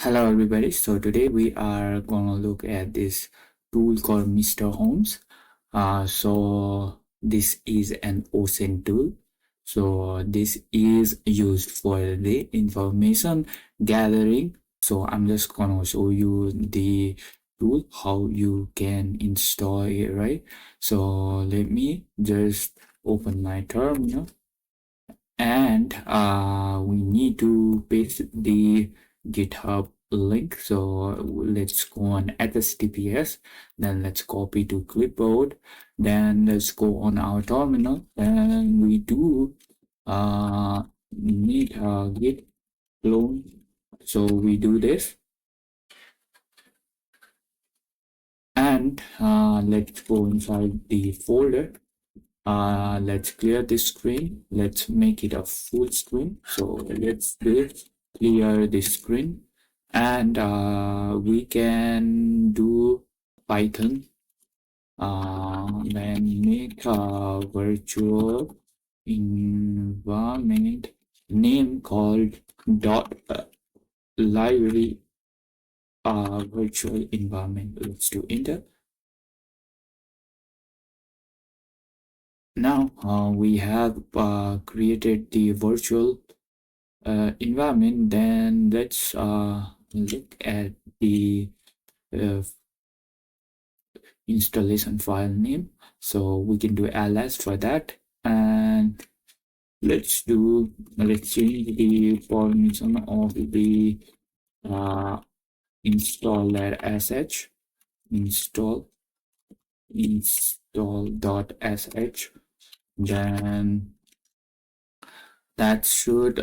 Hello everybody. So today we are gonna look at this tool called Mr. Holmes. So this is an OSINT tool. So this is used for the information gathering. So I'm just gonna show you the tool, how you can install it, right? So let me just open my terminal, and we need to paste the GitHub link. So let's go on https, then let's copy to clipboard, then let's go on our terminal, and we do need a git clone. So we do this, and let's go inside the folder. Let's clear this screen. Let's make it a full screen. So let's do it. Clear this screen, and we can do Python. Then make a virtual environment name called dot library virtual environment. Let's do enter. Now we have created the virtual environment. Then let's look at the uh, installation file name. So we can do ls for that, and let's change the permission of the uh, installer.sh install.sh. Then that should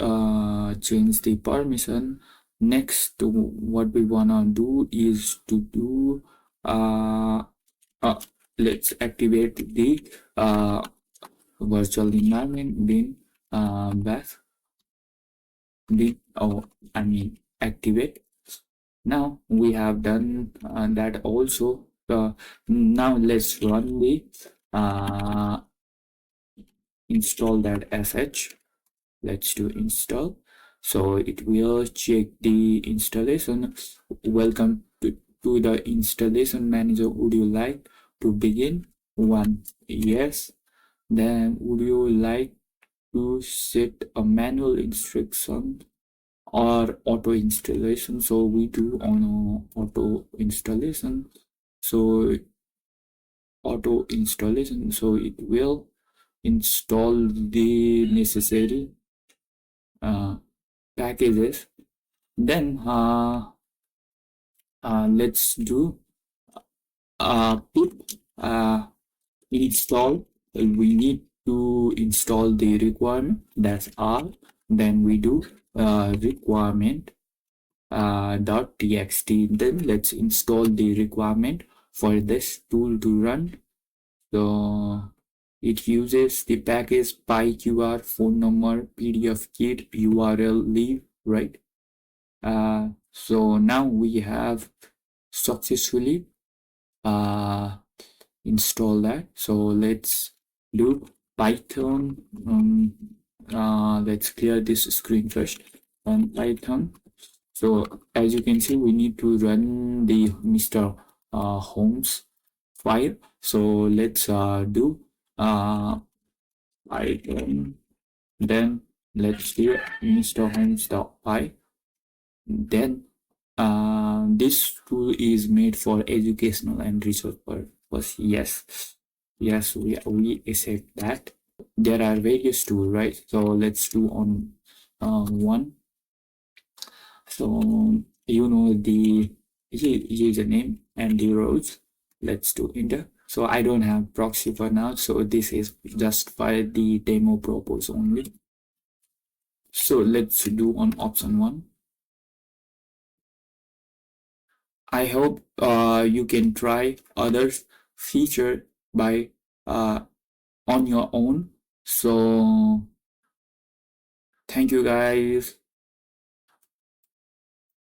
change the permission. Next, what we wanna do is to do let's activate the virtual environment bin bash bin, I mean activate. Now we have done that also. Now let's run the install.sh. Let's do install. So it will check the installation. Welcome to the installation manager. Would you like to begin? 1, yes. Then would you like to set a manual instruction or auto installation? So we do on auto installation. So auto installation, so it will install the necessary packages. Then let's do pip install. We need to install the requirement, that's R. Then we do requirement .txt. Then let's install the requirement for this tool to run. So it uses the package pyqr, phone number, pdf kit, url, leave, right? So now we have successfully installed that. So let's do Python. Let's clear this screen first on Python. So as you can see, we need to run the Mr.Holmes file. So let's do Python. Then let's do Mr.Holmes.py. Then this tool is made for educational and research purpose. Yes, we accept that. There are various tools, right? So let's do on one. So you know the username and the rows. Let's do enter. So I don't have proxy for now, so this is just for the demo purpose only. So let's do on option 1. I hope you can try other feature by on your own. So thank you guys.